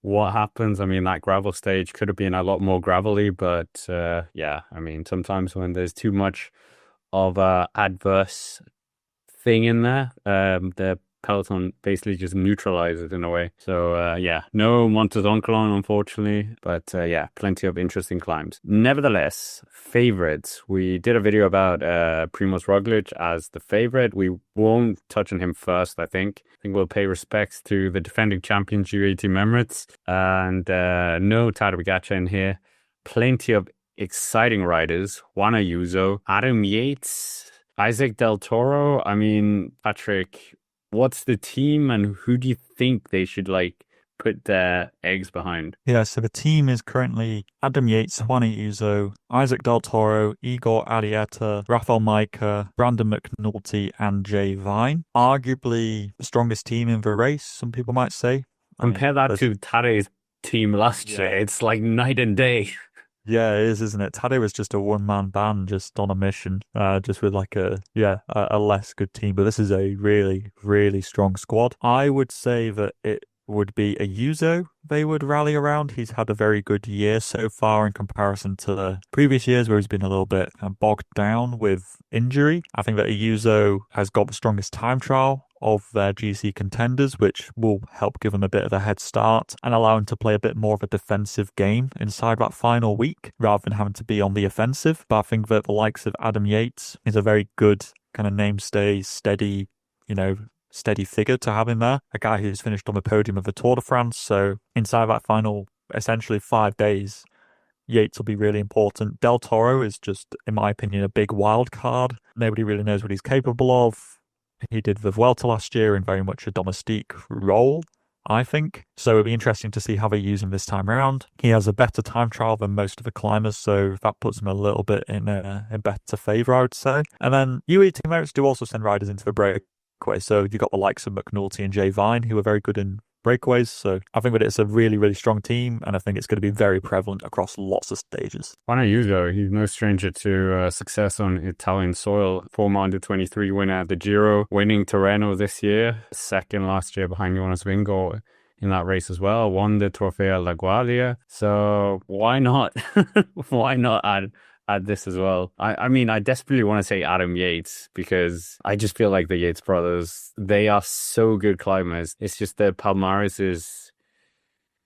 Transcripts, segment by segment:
what happens. I mean, that gravel stage could have been a lot more gravelly, but yeah, I mean, sometimes when there's too much of a adverse thing in there, the peloton basically just neutralizes in a way. So yeah, no Montezoncolon, unfortunately, but yeah, plenty of interesting climbs. Nevertheless, favorites. We did a video about Primoz Roglic as the favorite. We won't touch on him first, I think. I think we'll pay respects to the defending champion UAE Team Emirates, and no Tadej Pogačar in here. Plenty of exciting riders. Juan Ayuso, Adam Yates, Isaac Del Toro. I mean, Patrick, what's the team and who do you think they should like put their eggs behind? Yeah, so the team is currently Adam Yates, Juan Ayuso, Isaac Del Toro, Igor Arieta, Rafael Majka, Brandon McNulty, and Jay Vine. Arguably the strongest team in the race, some people might say. I mean, Compare that to Tadej's team last year. yeah. It's like night and day. Yeah, it is, isn't it? Tade was just a one-man band, just on a mission, just with like a less good team. But this is a really, really strong squad. I would say that it would be a Yuzo they would rally around. He's had a very good year so far in comparison to the previous years where he's been a little bit bogged down with injury. I think that Yuzo has got the strongest time trial of their GC contenders, which will help give them a bit of a head start and allow them to play a bit more of a defensive game inside that final week rather than having to be on the offensive. But I think that the likes of Adam Yates is a very good kind of namestay, steady, steady figure to have in there. A guy who's finished on the podium of the Tour de France. So inside that final, essentially 5 days, Yates will be really important. Del Toro is just, in my opinion, a big wild card. Nobody really knows what he's capable of. He did the Vuelta last year in very much a domestique role, I think. So it'll be interesting to see how they use him this time around. He has a better time trial than most of the climbers, so that puts him a little bit in better favour, I would say. And then UAE Team Emirates do also send riders into the breakaway. So you've got the likes of McNulty and Jay Vine, who are very good in breakaways. So I think that it's a really, really strong team, and I think it's going to be very prevalent across lots of stages. Juan Ayuso, he's no stranger to success on Italian soil. Former under-23 winner at the Giro, winning Tirreno this year, second last year behind Jonas Vingegaard in that race as well, won the Trofeo La Guardia. So why not? Why not add this as well? I mean, I desperately want to say Adam Yates because I just feel like the Yates brothers, they are so good climbers. It's just their Palmares is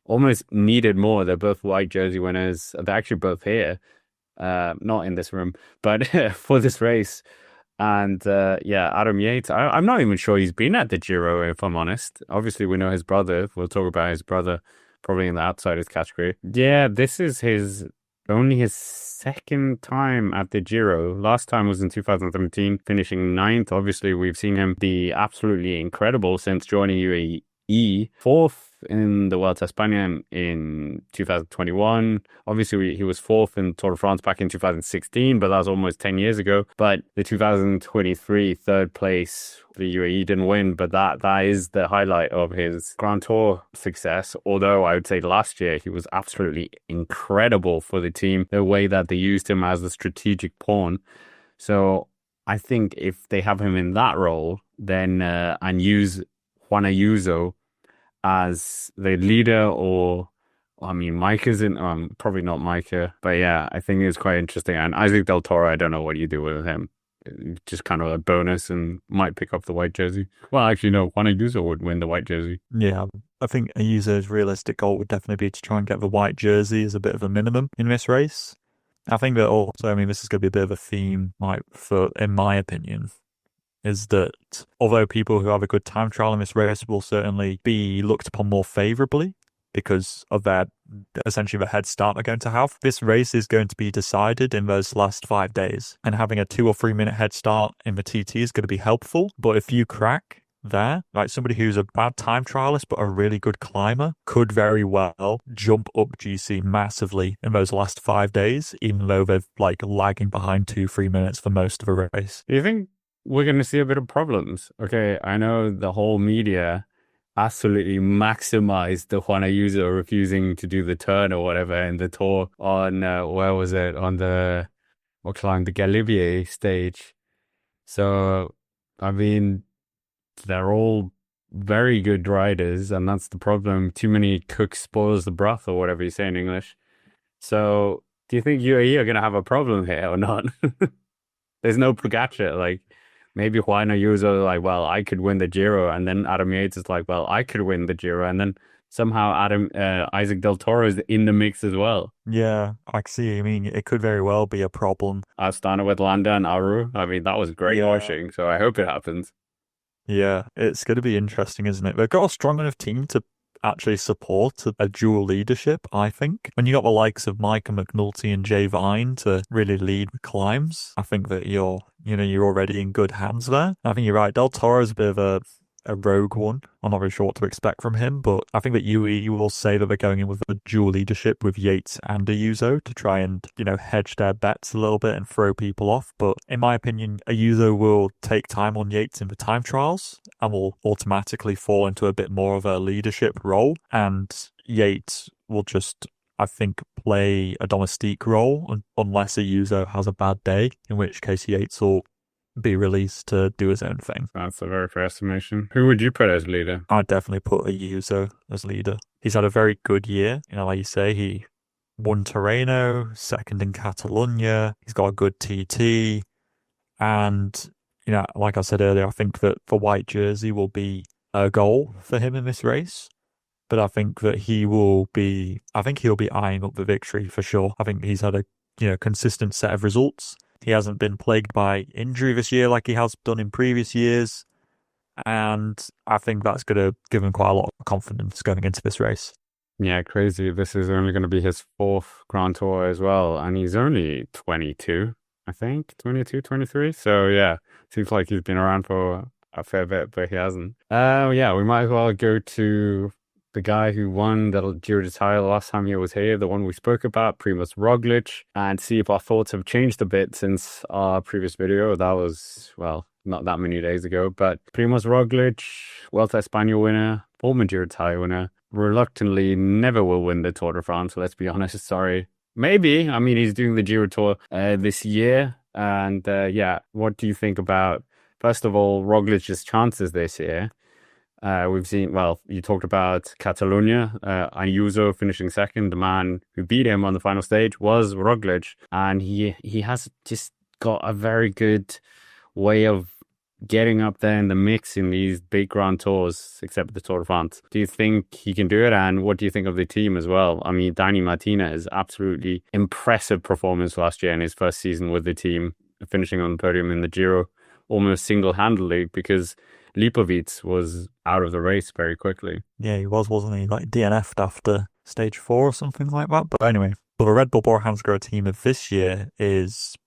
almost needed more. They're both white jersey winners. They're actually both here, not in this room, but for this race. And yeah, Adam Yates, I'm not even sure he's been at the Giro, if I'm honest. Obviously, we know his brother. We'll talk about his brother probably in the outsiders category. Yeah, this is only his second time at the Giro. Last time was in 2017, finishing ninth. Obviously, we've seen him be absolutely incredible since joining UAE. Fourth in the Vuelta a España in 2021. Obviously, he was fourth in Tour de France back in 2016, but that was almost 10 years ago. But the 2023 third place, the UAE didn't win, but that is the highlight of his Grand Tour success. Although I would say last year, he was absolutely incredible for the team, the way that they used him as a strategic pawn. So I think if they have him in that role, then and use Juan Ayuso as the leader, or I mean, Micah's in, probably not Micah, but yeah, I think it's quite interesting. And Isaac Del Toro, I don't know what you do with him. Just kind of a bonus and might pick up the white jersey. Well, actually, no, Juan Ayuso would win the white jersey. Yeah, I think Ayuso's realistic goal would definitely be to try and get the white jersey as a bit of a minimum in this race. I think that also, I mean, this is going to be a bit of a theme, in my opinion, is that although people who have a good time trial in this race will certainly be looked upon more favourably because of their, essentially the head start they're going to have, this race is going to be decided in those last 5 days. And having a 2 or 3 minute head start in the TT is going to be helpful. But if you crack there, like somebody who's a bad time trialist but a really good climber could very well jump up GC massively in those last 5 days, even though they're like lagging behind 2-3 minutes for most of the race. Do you think we're going to see a bit of problems? Okay, I know the whole media absolutely maximized the Juan Ayuso refusing to do the turn or whatever in the Tour on, where was it? On the, what climb? The Galibier stage. So, I mean, they're all very good riders, and that's the problem. Too many cooks spoils the broth, or whatever you say in English. So, do you think UAE are going to have a problem here or not? There's no Pogacar. Like, maybe Juan Ayuso, like, well, I could win the Giro, and then Adam Yates is like, well, I could win the Giro, and then somehow Isaac Del Toro is in the mix as well. Yeah, I see. I mean, it could very well be a problem. Astana with Landa and Aru. I mean, that was great Yeah. horsing, so I hope it happens. Yeah, it's going to be interesting, isn't it? They've got a strong enough team to actually support a dual leadership, I think. When you got the likes of Micah McNulty and Jay Vine to really lead the climbs, I think that you're already in good hands there. I think you're right. Del Toro is a bit of a rogue one. I'm not really sure what to expect from him, but I think that UE will say that they're going in with a dual leadership with Yates and Ayuso to try and, hedge their bets a little bit and throw people off. But in my opinion, Ayuso will take time on Yates in the time trials and will automatically fall into a bit more of a leadership role. And Yates will just, I think, play a domestique role unless Ayuso has a bad day, in which case Yates will be released to do his own thing. That's a very fair estimation. Who would you put as leader? I'd definitely put Ayuso as leader. He's had a very good year. Like you say, he won Torreno, second in Catalonia. He's got a good TT. And, like I said earlier, I think that the white jersey will be a goal for him in this race. But I think that he'll be eyeing up the victory for sure. I think he's had a consistent set of results. He hasn't been plagued by injury this year like he has done in previous years. And I think that's going to give him quite a lot of confidence going into this race. Yeah, crazy. This is only going to be his fourth Grand Tour as well. And he's only 22, I think. 22, 23. So, yeah, seems like he's been around for a fair bit, but he hasn't. Yeah, we might as well go to the guy who won the Giro d'Italia last time he was here, the one we spoke about, Primoz Roglic, and see if our thoughts have changed a bit since our previous video. That was, well, not that many days ago, but Primoz Roglic, Vuelta a España winner, former Giro d'Italia winner, reluctantly never will win the Tour de France, let's be honest, sorry. Maybe, I mean, he's doing the Giro Tour this year, and yeah, what do you think about, first of all, Roglic's chances this year? We've seen, well, you talked about Catalonia, Ayuso finishing second. The man who beat him on the final stage was Roglic, and he has just got a very good way of getting up there in the mix in these big Grand Tours, except the Tour de France. Do you think he can do it? And what do you think of the team as well? I mean, Dani Martinez, absolutely impressive performance last year in his first season with the team, finishing on the podium in the Giro almost single-handedly because Lipovic was out of the race very quickly. Yeah, he wasn't he? Like DNF'd after stage 4 or something like that. But anyway, the Red Bull Bora Hansgrohe team of this year is